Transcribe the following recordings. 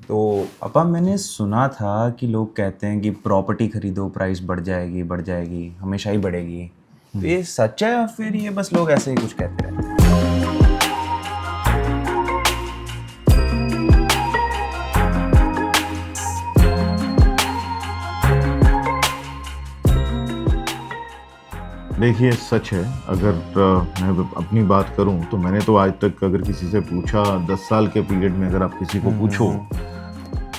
तो अपा मैंने सुना था कि लोग कहते हैं कि प्रॉपर्टी खरीदो प्राइस बढ़ जाएगी हमेशा ही बढ़ेगी। तो ये सच है या फिर ये बस लोग ऐसे ही कुछ कहते रहते हैं? देखिए सच है। अगर मैं अपनी बात करूं तो मैंने तो आज तक अगर किसी से पूछा 10 साल के पीरियड में अगर आप किसी को पूछो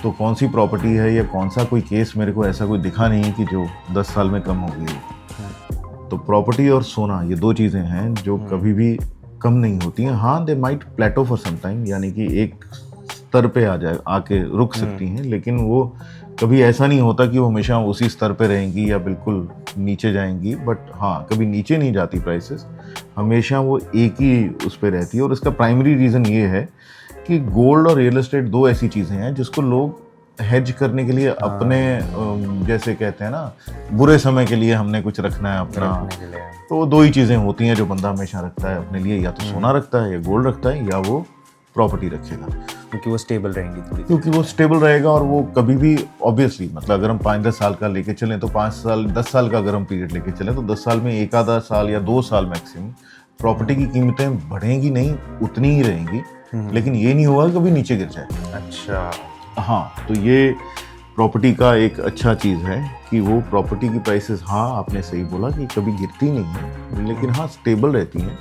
तो कौन सी प्रॉपर्टी है या कौन सा कोई केस मेरे को ऐसा कोई दिखा नहीं है कि जो 10 साल में कम हो गई हो। तो प्रॉपर्टी और सोना ये दो चीज़ें हैं जो कभी भी कम नहीं होती हैं। हाँ, they might plateau for some time, यानी कि एक स्तर पे आके रुक सकती हैं, लेकिन वो कभी ऐसा नहीं होता कि वो हमेशा उसी स्तर पे रहेंगी या बिल्कुल नीचे जाएंगी। बट हाँ, कभी नीचे नहीं जाती प्राइसेस, हमेशा वो एक ही उस पर रहती है। और इसका प्राइमरी रीज़न ये है कि गोल्ड और रियल एस्टेट दो ऐसी चीज़ें हैं जिसको लोग हेज करने के लिए अपने जैसे कहते हैं ना, बुरे समय के लिए हमने कुछ रखना है अपना, तो दो ही चीज़ें होती हैं जो बंदा हमेशा रखता है अपने लिए, या तो सोना रखता है या गोल्ड रखता है या वो प्रॉपर्टी रखेगा, क्योंकि वो स्टेबल रहेंगी थोड़ी, क्योंकि वो स्टेबल रहेगा। और वो कभी भी ऑब्वियसली, मतलब अगर हम 5-10 साल का लेके चलें तो 5 साल 10 साल का अगर हम पीरियड लेके चलें तो 10 साल में एक आधा साल या 2 साल मैक्सिमम प्रॉपर्टी की कीमतें बढ़ेंगी नहीं, उतनी ही रहेंगी, लेकिन ये नहीं होगा कभी नीचे गिर जाए। अच्छा, हाँ, तो ये प्रॉपर्टी का एक अच्छा चीज़ है कि वो प्रॉपर्टी की प्राइसेस, हाँ आपने सही बोला कि कभी गिरती नहीं है, लेकिन हाँ स्टेबल रहती हैं।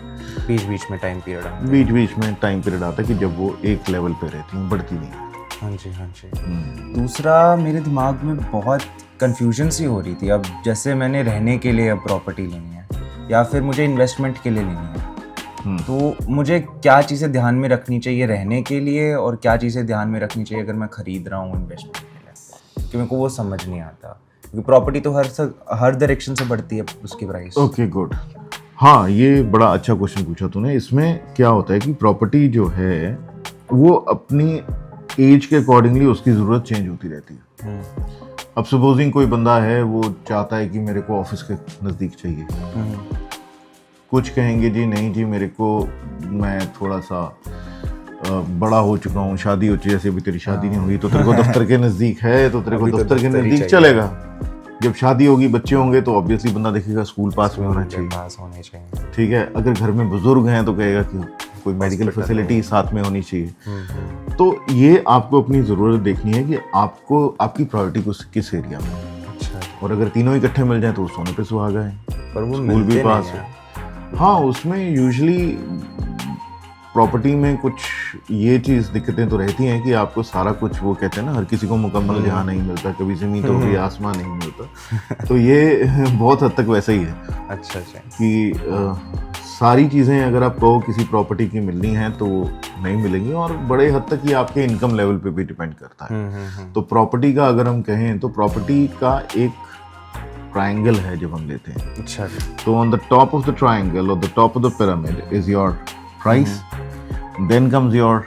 बीच बीच में टाइम पीरियड आता है कि जब वो एक लेवल पे रहती हैं, बढ़ती नहीं है। हाँ जी। दूसरा, मेरे दिमाग में बहुत कन्फ्यूजन सी हो रही थी। अब जैसे मैंने रहने के लिए अब प्रॉपर्टी लेनी है या फिर मुझे इन्वेस्टमेंट के लिए लेनी है, तो मुझे क्या चीज़ें ध्यान में रखनी चाहिए रहने के लिए और क्या चीज़ें ध्यान में रखनी चाहिए अगर मैं ख़रीद रहा हूँ इन्वेस्टमेंट के लिए? क्योंकि मेरे को वो समझ नहीं आता, क्योंकि प्रॉपर्टी तो हर डायरेक्शन से बढ़ती है उसकी प्राइस। Okay, good. हाँ, ये बड़ा अच्छा क्वेश्चन पूछा तूने। इसमें क्या होता है कि प्रॉपर्टी जो है वो अपनी एज के अकॉर्डिंगली उसकी ज़रूरत चेंज होती रहती है। अब सपोजिंग कोई बंदा है, वो चाहता है कि मेरे को ऑफिस के नज़दीक चाहिए, कुछ कहेंगे जी नहीं जी मेरे को, मैं थोड़ा सा बड़ा हो चुका हूँ, शादी हो चुकी है, जैसे अभी तेरी शादी नहीं हुई तो तेरे को दफ्तर के नज़दीक है तो तेरे को दफ्तर के नज़दीक चलेगा। जब शादी होगी, बच्चे होंगे, तो ऑब्वियसली बंदा देखेगा स्कूल पास में होना चाहिए। ठीक है, अगर घर में बुजुर्ग हैं तो कहेगा कि कोई मेडिकल फैसिलिटी साथ में होनी चाहिए। तो ये आपको अपनी ज़रूरत देखनी है कि आपको आपकी प्रायोरिटी किस एरिया में। अच्छा। और अगर तीनों इकट्ठे मिल जाए तो सोने पे सुहागा है, पर वो स्कूल भी पास है। हाँ, उसमें यूजुअली प्रॉपर्टी में कुछ ये चीज़ दिक्कतें तो रहती हैं कि आपको सारा कुछ, वो कहते हैं ना, हर किसी को मुकम्मल जहाँ नहीं मिलता, कभी ज़मीन तो कभी आसमान नहीं मिलता। तो ये बहुत हद तक वैसा ही है। अच्छा कि सारी चीज़ें अगर आप कहो किसी प्रॉपर्टी की मिलनी है तो नहीं मिलेंगी, और बड़े हद तक ये आपके इनकम लेवल पे भी डिपेंड करता है। तो प्रॉपर्टी का अगर हम कहें तो प्रॉपर्टी का एक ट्रायंगल है जब हम लेते हैं। अच्छा। तो on the top of the triangle और the top of the pyramid is your price, then comes your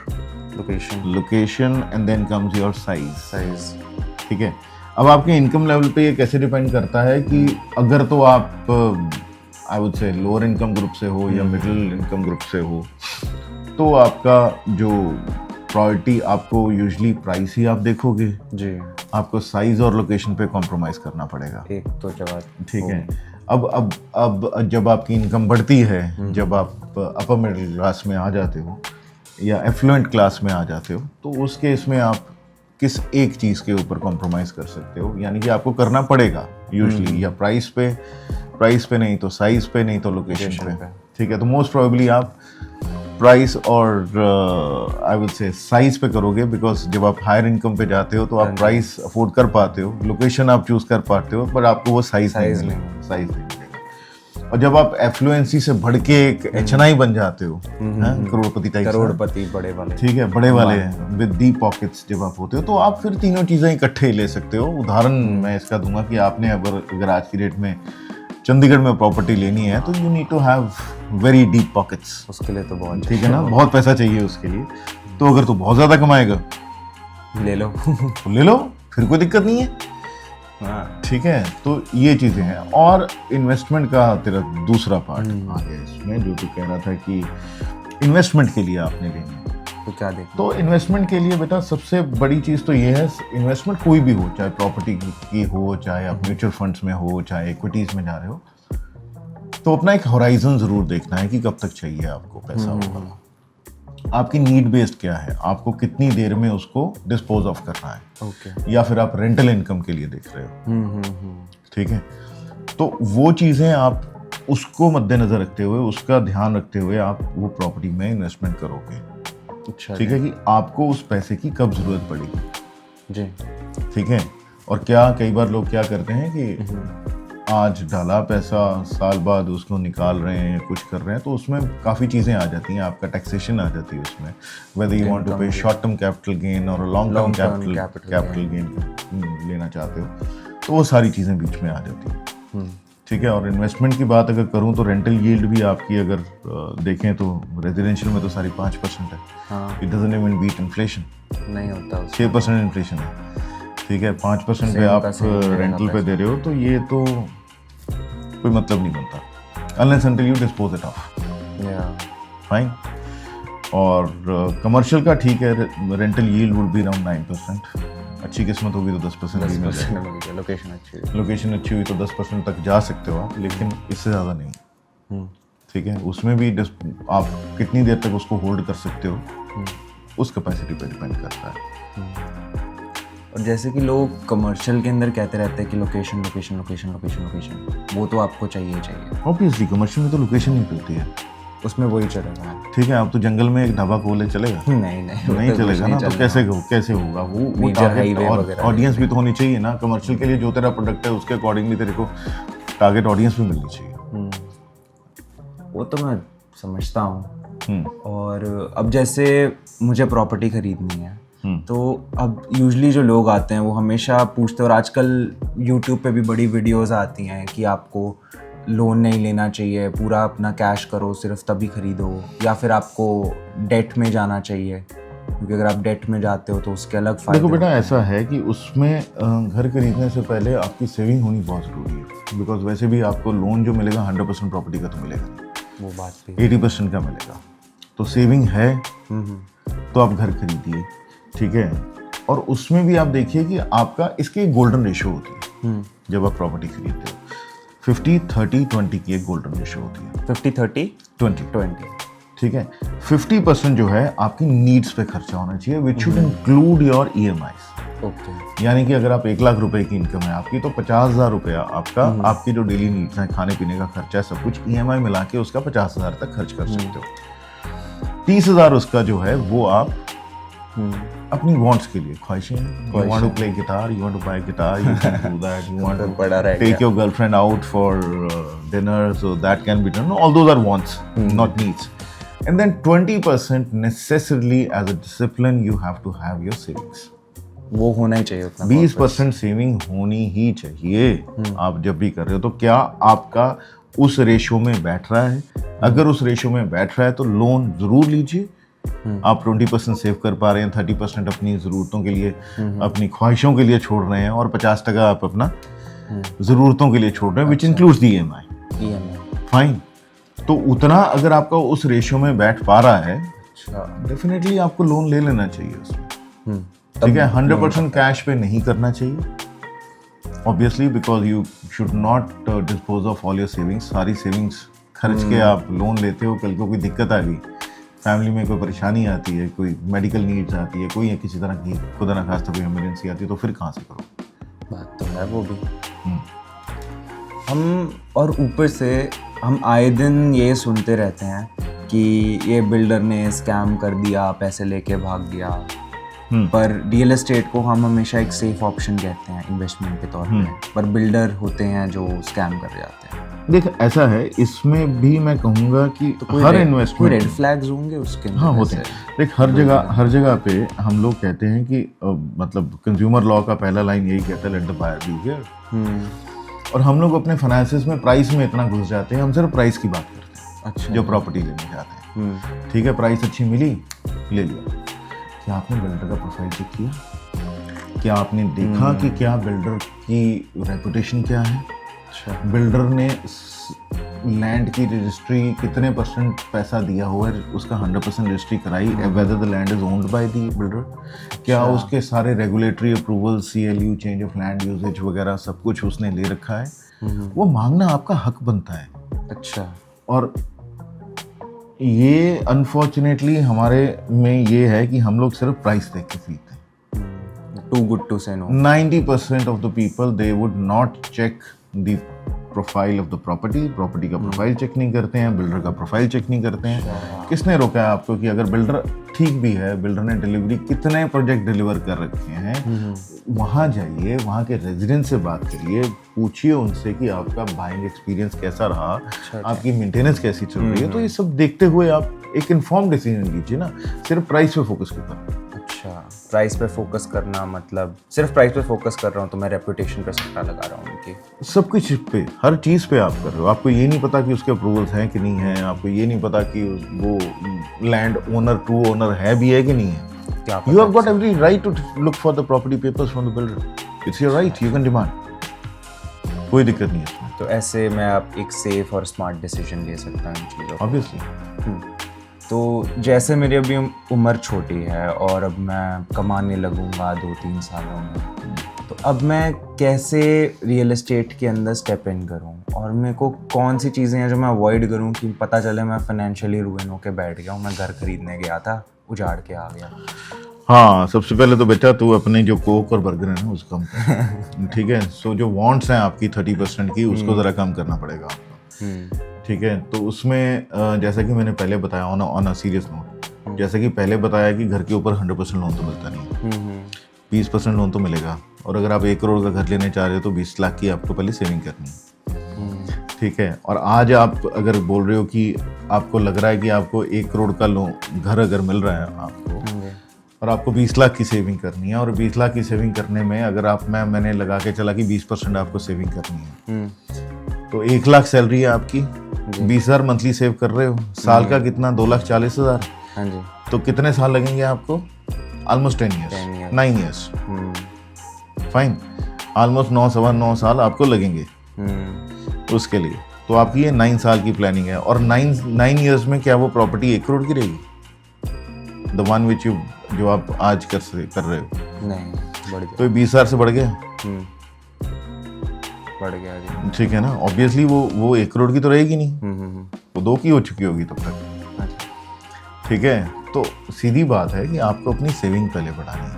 location and then comes your size. ठीक है, अब आपके इनकम लेवल पे ये कैसे डिपेंड करता है कि अगर तो आप I would say lower income group से हो या मिडिल इनकम ग्रुप से हो, तो आपका जो प्रायोरिटी, आपको यूजुअली प्राइस ही आप देखोगे जी, आपको साइज और लोकेशन पे कॉम्प्रोमाइज़ करना पड़ेगा। एक तो जवाब ठीक है। अब जब आपकी इनकम बढ़ती है, जब आप अपर मिडिल क्लास में आ जाते हो या एफ्लुएंट क्लास में आ जाते हो, तो उस केस में आप किस एक चीज़ के ऊपर कॉम्प्रोमाइज़ कर सकते हो, यानी कि आपको करना पड़ेगा यूजुअली या प्राइस पे नहीं तो साइज पे, नहीं तो लोकेशन पे। ठीक है, तो मोस्ट प्रोबेबली आप प्राइस और आई वुड से साइज पे करोगे, बिकॉज जब आप हायर इनकम पे जाते हो तो आप प्राइस अफोर्ड कर पाते हो, लोकेशन आप चूज कर पाते हो, पर आपको वो साइज नहीं मिलेगा। और जब आप एफ्लुएंसी से बढ़ के एक एचएनआई बन जाते हो, करोड़पति टाइप, करोड़पति बड़े वाले, ठीक है, बड़े वाले विद डीप पॉकेट्स जब आप होते हो, तो आप फिर तीनों चीज़ें इकट्ठे ले सकते हो। उदाहरण मैं इसका दूंगा कि आपने अगर आज की डेट में चंडीगढ़ में प्रॉपर्टी लेनी है तो you need to have very deep pockets. उसके लिए तो बहुत, ठीक है ना, बहुत पैसा चाहिए उसके लिए। तो अगर तू बहुत ज़्यादा कमाएगा ले लो तो ले लो, फिर कोई दिक्कत नहीं है। ठीक है, तो ये चीज़ें हैं। और इन्वेस्टमेंट का तेरा दूसरा पार्ट आ गया इसमें, जो तू कह रहा था कि इन्वेस्टमेंट के लिए आपने लेनी है। तो क्या देखना? तो इन्वेस्टमेंट के लिए बेटा सबसे बड़ी चीज़ तो ये है, इन्वेस्टमेंट कोई भी हो, चाहे प्रॉपर्टी की हो, चाहे आप म्यूचुअल फंड्स में हो, चाहे इक्विटीज़ में जा रहे हो, तो अपना एक होराइजन ज़रूर देखना है कि कब तक चाहिए आपको पैसा होगा, आपकी नीड बेस्ड क्या है, आपको कितनी देर में उसको डिस्पोज ऑफ करना है, ओके। या फिर आप रेंटल इनकम के लिए देख रहे हो, ठीक है। तो वो चीज़ें आप उसको मद्देनज़र रखते हुए, उसका ध्यान रखते हुए आप वो प्रॉपर्टी में इन्वेस्टमेंट करोगे, अच्छा ठीक है, कि आपको उस पैसे की कब ज़रूरत पड़ेगी जी। ठीक है। और क्या कई बार लोग क्या करते हैं कि आज डाला पैसा, साल बाद उसको निकाल रहे हैं, कुछ कर रहे हैं, तो उसमें काफ़ी चीज़ें आ जाती हैं, आपका टैक्सेशन आ जाती है उसमें, वेदर यू वांट टू पे शॉर्ट टर्म कैपिटल गेन और लॉन्ग टर्म कैपिटल गेन लेना चाहते हो, तो वो सारी चीज़ें बीच में आ जाती हैं, ठीक है। और इन्वेस्टमेंट की बात अगर करूं तो रेंटल यील्ड भी आपकी अगर देखें तो रेजिडेंशियल में तो सारी 5% है, it doesn't even beat inflation, नहीं होता 6% इन्फ्लेशन है, ठीक है। 5% पे आप रेंटल पे दे रहे हो, तो ये तो कोई मतलब नहीं बनता unless until you dispose it of, fine. और कमर्शियल का ठीक है, rental yield would be around 9%, अच्छी किस्मत होगी तो 10% भी मिल जाएगा, लोकेशन अच्छी हुई तो 10% तक जा सकते हो आप, लेकिन इससे ज़्यादा नहीं, ठीक है। उसमें भी आप कितनी देर तक उसको होल्ड कर सकते हो, उस कैपेसिटी पे डिपेंड करता है। और जैसे कि लोग कमर्शियल के अंदर कहते रहते हैं कि location location location location location, वो तो आपको चाहिए ही चाहिए, ऑब्वियसली कमर्शियल में तो लोकेशन नहीं मिलती है, उसमें वही चलेगा, ठीक है। आप तो जंगल में एक ढाबा खोले चलेगा, नहीं चलेगा ना, तो कैसे होगा वो ऑडियंस भी तो होनी चाहिए ना, कमर्शियल के लिए जो तेरा प्रोडक्ट है उसके अकॉर्डिंगली तेरे को टारगेट ऑडियंस भी मिलनी चाहिए, वो तो मैं समझता हूँ। और अब जैसे मुझे प्रॉपर्टी खरीदनी है, तो अब यूजुअली जो लोग आते हैं वो हमेशा पूछते हैं, और आजकल यूट्यूब पे भी बड़ी वीडियोस आती हैं कि आपको लोन नहीं लेना चाहिए, पूरा अपना कैश करो सिर्फ तभी खरीदो, या फिर आपको डेट में जाना चाहिए, क्योंकि अगर आप डेट में जाते हो तो उसके अलग फायदे। देखो बेटा, ऐसा है कि उसमें घर खरीदने से पहले आपकी सेविंग होनी बहुत ज़रूरी है, बिकॉज वैसे भी आपको लोन जो मिलेगा 100% प्रॉपर्टी का तो मिलेगा, वो बात भी 80% का मिलेगा, तो सेविंग है तो आप घर खरीदिए, ठीक है। और उसमें भी आप देखिए कि आपका इसकी एक गोल्डन रेशो होती है, जब आप प्रॉपर्टी खरीदते हो 50-30-20 की एक गोल्डन रेशो होती है, 50-30-20, ठीक है। 50% जो है आपकी नीड्स पे खर्चा होना चाहिए, which should include your EMIs, okay. यानी कि अगर आप 1 लाख रुपए की इनकम है आपकी, तो 50,000 रुपया आपका आपकी जो डेली नीड्स हैं, खाने पीने का खर्चा है, सब कुछ EMI मिला के उसका 50,000 तक खर्च कर सकते हो। 30,000 उसका जो है वो आप अपनी वांट्स के लिए, ख्वाहिशें, you want to play guitar, you want to buy guitar, you can do that, you want to take your girlfriend out for dinner, so that can be done, all those are wants, not needs. And then 20% necessarily as a discipline you have to have your savings, वो होना ही चाहिए उतना, 20% saving होनी ही चाहिए आप जब भी कर रहे हो, तो क्या आपका उस रेशो में बैठ रहा है? अगर उस रेशो में बैठ रहा है तो लोन जरूर लीजिए, आप 20% सेव कर पा रहे हैं, 30% अपनी ज़रूरतों के लिए, अपनी ख्वाहिशों के लिए छोड़ रहे हैं, और 50% आप अपना ज़रूरतों के लिए छोड़ रहे हैं, which includes the EMI, fine. तो उतना अगर आपका उस रेशियो में बैठ पा रहा है, डेफिनेटली आपको लोन ले लेना चाहिए उसमें, ठीक है। 100% कैश पे नहीं करना चाहिए, obviously, because you should not dispose of all your savings, सारी सेविंग्स खर्च के आप लोन लेते हो, कल को कोई दिक्कत आ गई, फैमिली में कोई परेशानी आती है, कोई मेडिकल नीड्स आती है, कोई किसी तरह की खुदा ना खास्ता कोई इमरजेंसी आती है, तो फिर कहाँ से करो? बात तो है वो भी। हम और ऊपर से हम आए दिन ये सुनते रहते हैं कि ये बिल्डर ने स्कैम कर दिया, पैसे लेके भाग गया, पर रियल एस्टेट को हम हमेशा एक सेफ ऑप्शन कहते हैं इन्वेस्टमेंट के तौर पे, पर बिल्डर होते हैं जो स्कैम कर जाते हैं। देख, ऐसा है, इसमें भी मैं कहूँगा कि तो हर इन्वेस्टमेंट रेड फ्लैग्स होंगे उसके अंदर। हाँ, होते हैं। देख, हर जगह पे हम लोग कहते हैं कि मतलब कंज्यूमर लॉ का पहला लाइन यही कहता है, let the buyer beware. और हम लोग अपने फाइनेंसेस में प्राइस में इतना घुस जाते हैं, हम सिर्फ प्राइस की बात करते हैं। अच्छा, जो प्रॉपर्टी लेने जाते हैं, ठीक है, प्राइस अच्छी मिली, ले लिया। क्या आपने बिल्डर का प्रोफाइल चेक किया? क्या आपने देखा कि क्या बिल्डर की रेपुटेशन क्या है? बिल्डर ने लैंड की रजिस्ट्री कितने % पैसा दिया हुआ है उसका 100% रजिस्ट्री कराई, whether the land is owned by the builder, क्या उसके सारे regulatory approval, CLU, change of land usage वगैरह सब कुछ उसने ले रखा है। वो मांगना आपका हक बनता है। अच्छा। और ये अनफॉर्चुनेटली हमारे में ये है कि हम लोग सिर्फ प्राइस देख के खरीदते हैं। Too good to say no. 90% of the people they would not check the profile of the property का प्रोफाइल चेक नहीं करते हैं, बिल्डर का प्रोफाइल चेक नहीं करते हैं। किसने रोका है आपको कि अगर बिल्डर ठीक भी है, बिल्डर ने डिलीवरी कितने प्रोजेक्ट डिलीवर कर रखे हैं, वहाँ जाइए, वहाँ के रेजिडेंट से बात करिए, पूछिए उनसे कि आपका बाइंग एक्सपीरियंस कैसा रहा, आपकी मेंटेनेंस कैसी चल रही है। तो ये सब देखते हुए आप एक इन्फॉर्म डिसीजन लीजिए ना, सिर्फ प्राइस पे फोकस करना। अच्छा, प्राइस पे फोकस करना मतलब सिर्फ प्राइस पे फोकस कर रहा हूँ तो मैं रेपुटेशन पे सट्टा लगा रहा हूँ उनकी। सब कुछ पे, हर चीज़ पे आप कर रहे हो। आपको ये नहीं पता कि उसके अप्रूवल्स हैं कि नहीं है, आपको ये नहीं पता कि वो लैंड ओनर ट्रू ओनर है भी है कि नहीं है। क्या you have got every right to look for the property papers from the builder, it's your right, you can demand, कोई दिक्कत नहीं है इसमें। तो ऐसे मैं आप एक सेफ और स्मार्ट डिसीजन ले सकता हूँ इन चीज़ों। ऑब्वियसली। तो जैसे मेरी अभी उम्र छोटी है और अब मैं कमाने लगूंगा 2-3 सालों में, तो अब मैं कैसे रियल एस्टेट के अंदर स्टेप इन करूं और मेरे को कौन सी चीज़ें हैं जो मैं अवॉइड करूं कि पता चले मैं फाइनेंशियली रुइन होके बैठ गया हूं, मैं घर खरीदने गया था उजाड़ के आ गया। हाँ, सबसे पहले तो बेटा तू अपने जो कोक और बर्गर है ना उसको कम कर। ठीक है, सो जो वांट्स हैं आपकी 30% की उसको ज़रा कम करना पड़ेगा आपको। ठीक है, तो उसमें जैसा कि मैंने पहले बताया ऑन अ सीरियस नोट, जैसा कि पहले बताया कि घर के ऊपर 100% लोन तो मिलता नहीं है, 20% लोन तो मिलेगा। और अगर आप 1 करोड़ का घर लेने चाह रहे हो तो 20 लाख की आपको पहले सेविंग करनी है। ठीक है, और आज आप अगर बोल रहे हो कि आपको लग रहा है कि आपको 1 करोड़ का लोन घर अगर मिल रहा है आपको और आपको 20 लाख की सेविंग करनी है, और 20 लाख की सेविंग करने में अगर आप मैंने लगा के चला कि 20% आपको सेविंग करनी है, तो 1 लाख सैलरी है आपकी, 20,000 मंथली सेव कर रहे हो, साल का कितना 2,40,000। हाँ जी। तो कितने साल लगेंगे आपको? Almost 10 years, 9 years, fine, almost 9 साल आपको लगेंगे उसके लिए। तो आपकी ये 9 साल की प्लानिंग है। और 9 ईयर्स में क्या वो प्रॉपर्टी 1 करोड़ की रहेगी? द वन विच यू जो आप आज कर रहे हो? नहीं, बढ़ गया। तो 20,000 से बढ़ गया, बढ़ गया जी। ठीक है ना। ऑब्वियसली वो 1 करोड़ की तो रहेगी नहीं, वो 2 की हो चुकी होगी तब तक। अच्छा। ठीक है, तो सीधी बात है कि आपको अपनी सेविंग पहले बढ़ानी है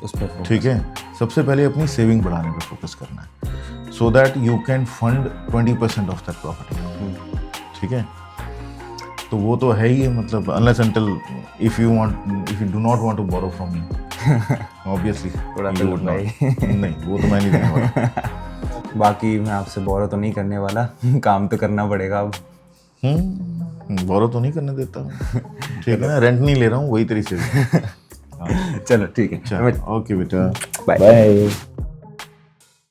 उस पर। ठीक है, सबसे पहले अपनी सेविंग बढ़ाने पर फोकस करना है, so that you can fund 20% of that property. ठीक है, तो वो तो है ही, मतलब unless until if you do not want to borrow from me, obviously you would not. नहीं, वो तो मैं नहीं देने वाला। बाकी मैं आपसे बोरो तो नहीं करने वाला, काम तो करना पड़ेगा अब। बोरो तो नहीं करने देता हूँ, ठीक है ना, रेंट नहीं ले रहा हूँ, वही तेरी सेविंग। चलो ठीक है, चलो, ओके बेटा, बाय।